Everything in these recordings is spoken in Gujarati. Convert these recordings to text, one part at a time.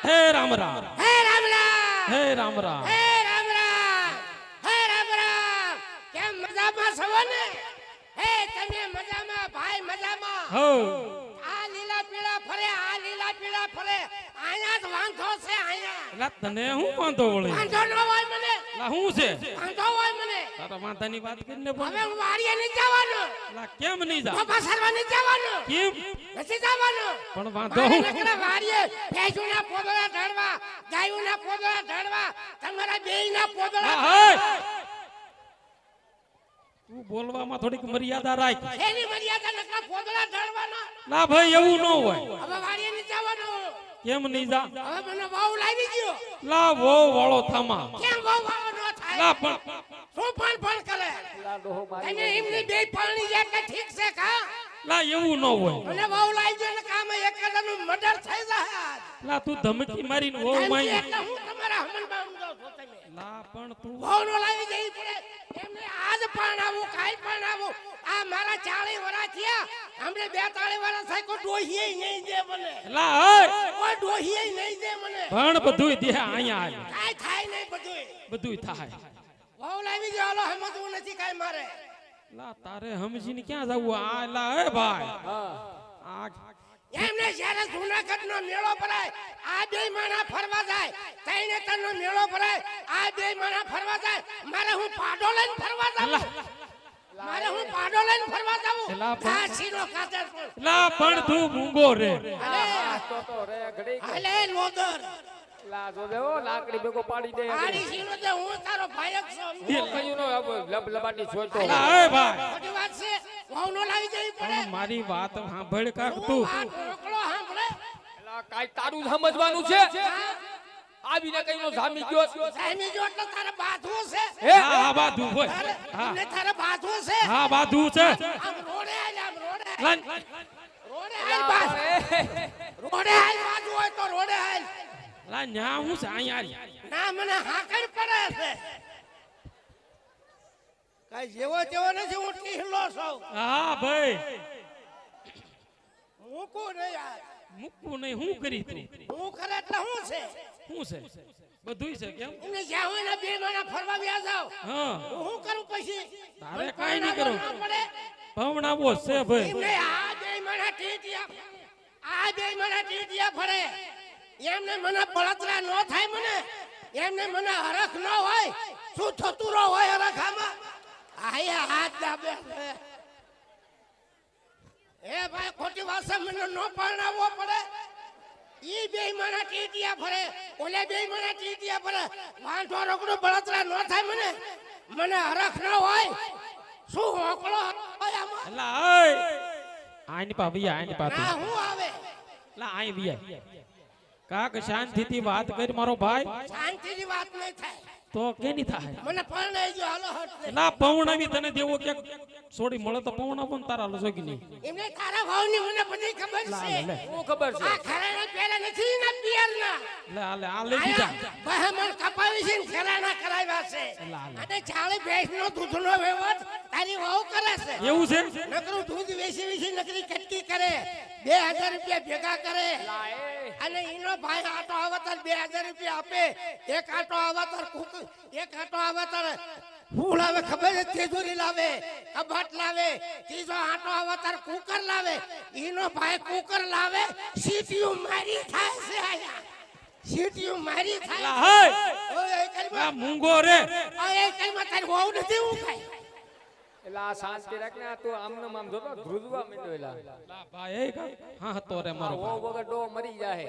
હે રામ રામ હે રામ રામ હે રામ રામ હે રામ રામ હે રામ રામ કેમ મજામાં છો ને હે તમે મજામાં ભાઈ મજામાં હો આ લીલા પીળા ફરે આ લીલા પીળા ફરે આયા જ વાંધો છે આયા લા તને હું વાંધો વળી વાંધો ન હોય મને લા હું છે વાંધો હોય મને તારા વાંધાની વાત કરીને બોલ હવે હું વાડીએ નહીં જવાનું લા કેમ નહીં જા બાપા સરવા નહીં જવાનું કેમ નથી જવાનું પણ વાંધો મારે હું નકરા વાડીએ ભેંસોના પોદળા ઢળવા ગાયોના પોદળા ઢળવા તમારા બેયના પોદળા હા હે તું બોલવામાં થોડીક મર્યાદા રાખ એની મર્યાદા નકરા પોદળા ઢળવાના ના ભાઈ એવું ન હોય હવે વાડીએ નહીં જવાનું કેમ નહીં જા હવે મને વાવ લાવી ગયો લા વો વાળો થામા કેમ વાવ ન થાય લા પણ શું પણ કરે તમે એમની બે પાણી જાય કે ઠીક છે કા લા એવું ન હોય મને વાવ લાવી ગયો ને કામ એકલાનું મર્ડર થઈ જાય લા તું ધમકી મારીને વો માઈ એટલે હું તમારા હમણમાં ઊંધો છો તમે લા પણ તું વાવ નો લાવી જઈ પડે એમને આજ પણ આવું કાઈ પણ આવું આ મારા 40 વર્ષ થયા હમણે 42 વર્ષ થાય કોઈ ડોહીએ નહીં દે મને લા હે કોઈ ડોહીએ નહીં દે મને પણ બધુંય દે અહીંયા આય કાઈ થાય નહીં બધુંય થાય વાવ લાવી ગયો હાલો સમજવું નથી કાઈ મારે લા તારે સમજીને ક્યાં જાવું આ લા હે ભાઈ આ એમને જ્યારે જૂનાગઢ નો મેળો ભરાય આ બે માણા ફરવા જાય તૈનેતર નો મેળો ભરાય આ બે માણા ફરવા જાય મારે હું પાડો લઈને ફરવા જાઉં મારે હું પાડો લઈને ફરવા જાઉં એલા પણ- આ સીનો કાતર પણ લા પણ તું મૂંગો રે તો રે ઘડી હાલે લોદર લા જો દેવો લાકડી ભેગો પાડી દે આડી સીનો તે હું તારો ભાઈ જ છું કયું નો લબ લબાટી છોડતો લા હે ભાઈ ખોટી વાત છે વાવ નો લાવી જવી પડે પણ મારી વાત સાંભળ કાક તું આ ઢોકળો સાંભળે લા કાઈ તારું સમજવાનું છે આવીને કઈ નો જામી ગયો સાઈની જો એટલે તારે બાથવું છે હે હા હા બાધું હોય હા એમને તારે બાથવું છે હા બાધું છે આમ રોડે આય આમ રોડે આય. લા રોડે આય બાથ રોડે આય બાજુ હોય તો રોડે આય લા ન્યા હું છે અહીંયા ના મને હાકર પડે છે કઈ જેવો તેવો નથી હું ટીહલો છું હા ભાઈ મૂકું નહીં યાર મૂકવું નહીં હું કરી તું હું કરે એટલે હું છે શું છે બધુંય છે કેમ એમને જ્યાં હોય ને બે મહિના ફરવા વ્યા જાવ હા હું કરું પછી તારે કાંઈ નહીં કરું. ના પડે ભવણાવો છે ભાઈ એમને આ બે મહિના ટીટિયા ફરે એમને મને બળતરા ન થાય મને એમને મને હરખ ન હોય શું થતું રહો હોય હરખ આમાં આયા હાથ દાબે છે. એ ભાઈ ખોટી વાત છે મને ન પરણાવવો પડે ઈ બે મહિના ટીટિયા ફરે ઓલે બે મહિના ટીટિયા ફરે વાંઢો રોકડો બળતરા ન થાય મને હરખ ન હોય શું હોકળો હોય આમાં લા ઓય આની પા ભૈયા આની પા ના હું આવે લા આઈ ભૈયા કાક શાંતિથી વાત કરી મારો ભાઈ શાંતિની વાત નહીં થાય તો કેની થાય મને પરણાઈ ગયો હાલો હટ લા પવણાવી તને દેવો કે છોડી મળે તો પવણાવો ને તારા લસોગી નહીં એમને તારા ભાવની મને બધી ખબર છે લે. શું ખબર છે આ ખરાના પેલા નથી ને પિયરના લે આ લઈ દીધા બહેમણ કપાવી છે ને ખરાના કરાવ્યા છે લા, લા. અને ચાળી ભેંસનો દૂધનો વહીવટ તારી વહુ કરે છે એવું છે નકરું દૂધ વેચી નકરી કટકી કરે 2000 રૂપિયા ભેગા કરે લા એ અને એનો ભાઈ આટો આવતર 2000 રૂપિયા આપે એક આટો આવતર એક આટો આવતર ફૂલ આવે ખબર છે તેજોરી લાવે કબાટ લાવે ત્રીજો આટો આવતર કુકર લાવે એનો ભાઈ કુકર લાવે સીટીયું મારી થાય છે આયા સીટીયું મારી થાય લા હે ઓય એ કલમાં લા મૂંગો રે ઓય એ કલમાં તારી વહુ નથી હું ખાય એલા શાંતિ રાખને આ તું આમને આમ જોતો ધ્રુજવા માંડ્યો એલા લા ભાઈ હા તો રે મારો ઓ ભાઈ વગર ડો મરી જાહે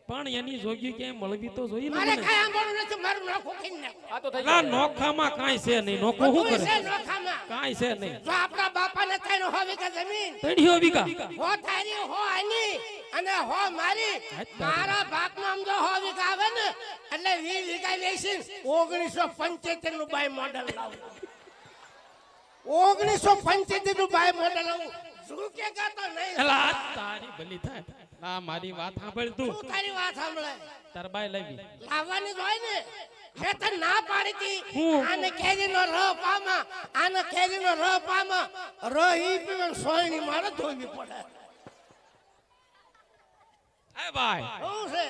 પણ એની જોગી ક્યાંય મળવી તો જોઈએ ને મારે મને. કાંઈ આંબળું નથી મારું નાખું ખીને નાખું આ તો થઈ લા ગયું નોખામાં કાંઈ છે નહીં નોખું શું બધું કરે છે નોખામાં કાંઈ છે નહીં જો આપણા બાપાને થઈને હો વીઘા જમીન તણીઓ વીઘા હો તારી હો આની અને હો મારી મારા બાપમાં આમ જો હો વીઘા આવે ને એટલે 20 વીઘા વેચીને 1975 નું બાય મોડલ લાવું 1975 નું બાય મોડલ લાવું ઝૂકેગા તો નહીં એલા તારી ભલી થાય લા મારી વાત સાંભળ તું તું તારી વાત સાંભળે તરબાઈ લાવી લાવવાની જ હોય ને મેં તને ના પાડી હતી હું? આને કેરીનો રહ પામા આને કેરીનો રહ પામા રહ ઈ પીવે સોયની મારે ધોવી પડે એ ભાઈ શું છે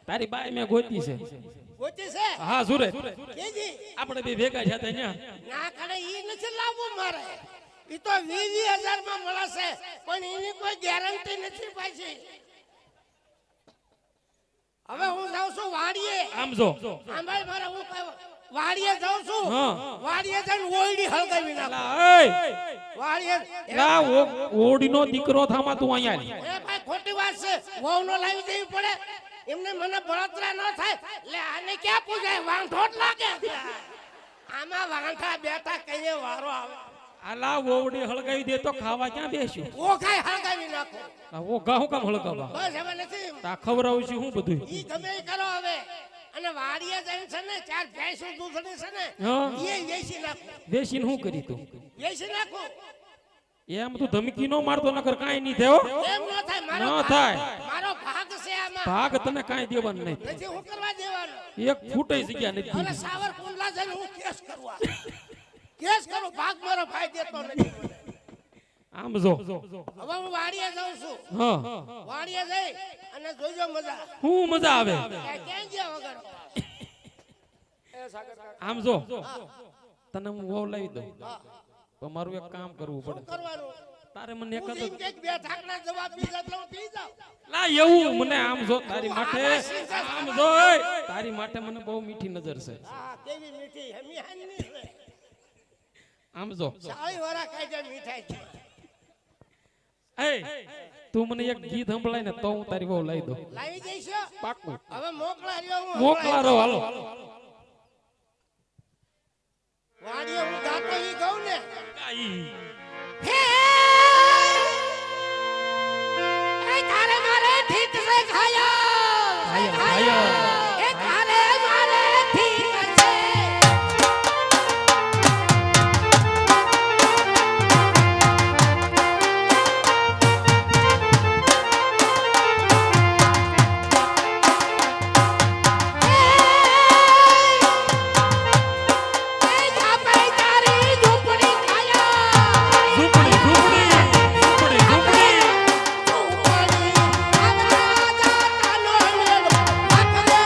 તારી બાઈ મેં ગોતી છે ગોતી છે હા સુરે કેજી આપણે બે ભેગા છે ત્યાં ના કરે ઈ નથી લાવવું મારે ઈ તો 20,000 માં મળે છે પણ એની કોઈ ગેરંટી નથી પાછી હવે હું જાઉં છું વાડીએ આમ જો આંબાઈ મારે હું વાડીએ જાઉં છું હા. વાડીએ જઈને ઓયડી હળગાવી નાખ લા એય વાડીએ લા ઓડીનો દીકરો થામા તું અહીંયા આલી. એ ભાઈ ખોટી વાત છે વહુનો લાવી દેવી પડે એમને મને બળતરા ન થાય એટલે આને ક્યાં પૂજાય વાંઠોટ લાગે આમાં વાંઠા બેઠા કઈએ વારો આવે આલા ઓડી હળગાવી દે તો ખાવા ક્યાં બેસ્યું ઓ કાઈ હળગાવી નાખો ઓ ગાહું કામ હળગાવા બસ હવે નથી તા ખવડાવું છું હું બધું ઈ ગમે ઈ કરો હવે અને વાડીએ જઈને છે ને 4 ભેંસો દૂધની છે ને હા. એ વેચી નાખો બેસીને શું કરી તું વેચી નાખો એમ તું ધમકી નો મારતો નકર કાંઈ નહીં થયો એમ ન થાય ન થાય. મારો ભાગ છે આમાં ભાગ તને કાંઈ દેવાનું નહીં નથી હું કરવા દેવાનો એક ફૂટે જગ્યા નથી હવે દીધી. સાવર કુંડલા જઈને હું કેસ કરવા કેસ કરું ભાગ મારો ભાઈ દેતો નથી મને. આમ જો હવે હું વાડીએ જાઉં છું હા વાડીએ જઈ અને જોજો મજા હું મજા આવે ક્યાં ગયા વગર આમ જો તને હું વહુ લાવી દઉં તો મારું એક કામ કરવું શું પડે કરવાનું તારે મને એક હું જ એમ કે બે ઢાકણા જવાબ પી જાય એટલે હું પી જાઉં લા એવું મને આમ જો તારી માટે આમ જો ઓય, તારી માટે મને બહુ મીઠી નજર છે હા કેવી મીઠી હમી હાની છે આમ જો સારી વરા કાઢે મીઠાઈ છે એ તું મને એક ગીત સંભળાય ને તો હું તારી બહુ લાવી દઉં લાવી જઈશો પાકું હવે મોકલા રહ્યો હું મોકલા રહો હાલો વાડીએ હું ગાતો ઈ ગાઉં ને આઈ. હે એ તારે મારે ઠીક છે ખાયા ખાયા. એ તારે મારે ઠીક છે એ જાપે તારી ઝૂંપડી ખાયા ઝૂંપડી ઝૂંપડી ઝૂંપડી ઝૂંપડી ઝૂંપડી આવા જાતા નો લેડો આખરે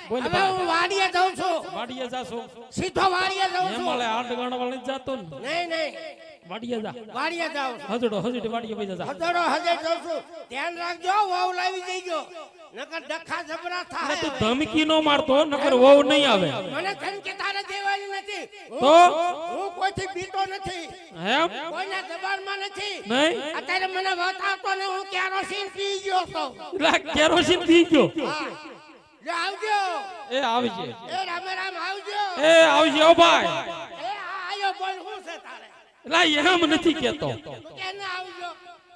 બોલ હવે ભાઈ. હું વાડીએ જાઉં છું વાડીએ જાશો સીધો વાડીએ જાઉં છું એમાલે આંટ ગણવા નથી જાતો ને નહીં નહીં વાડીએ જા વાડીએ જાઉં છું હજડો હજડી વાડીએ બેસા જા હજારો હજાર જાઉં છું ધ્યાન રાખજો વાવ લાવી દેજો નકર ડખા જબરા અરે થાય તું ધમકી નો મારતો નકર વહુ નહીં આવે મને ધમકી તારે દેવાની નથી તો હું કોઈથી બીતો નથી એમ કોઈના દબાણમાં નથી નહીં અત્યારે મને બતાવતો ને હું કેરોસીન પી ગયો તો લા કેરોસીન પી ગયો હા લે આવજો એ આવજે એ રામે રામ આવજો એ આવજે ઓ ભાઈ એ આયો બોલ હું છે તારે લા એમ નથી કેતો કેને આવજો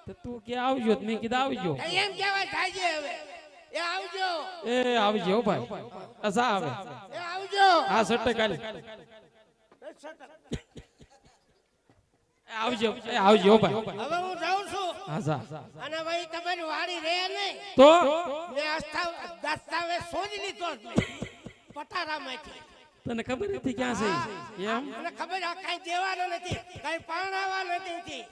તો તું કે આવજો તો મેં કીધું આવજો એમ કહેવાય જાજે હવે એ આવજો એ આવજે ઓ ભાઈ અસા આવે એ આવજો આ સટ્ટે કાલ આવજો એ આવજો ઓ ભાઈ હવે હું જાઉં છું હા જા અને ભાઈ તમારી વાડી રહે નહીં તો મેં દસ્તાવેજ શોધી લીધો જ નહીં. પટારામાંથી તને ખબર નથી ક્યાં છે એમ મને ખબર આ કઈ દેવાનો નથી કઈ પરણાવવાનો નથી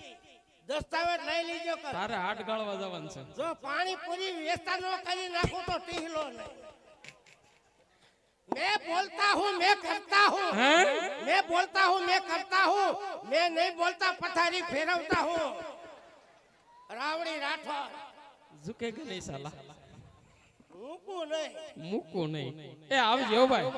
દસ્તાવેજ લઈ લીજો કર તારે હાટ ગાળવા જવાનું છે જો પાણી પૂરી વ્યવસ્થા ન કરી નાખું તો ટીહલો નહીં मैं बोलता हूँ मैं करता हूँ हैं मैं बोलता हूँ मैं करता हूँ मैं नहीं बोलता पथारी फेरवता हूँ रावड़ी राठौर ઝુકેગા નહીં સાલા મૂકું નહીં મૂકું નહીં એ આવજો ઓ ભાઈ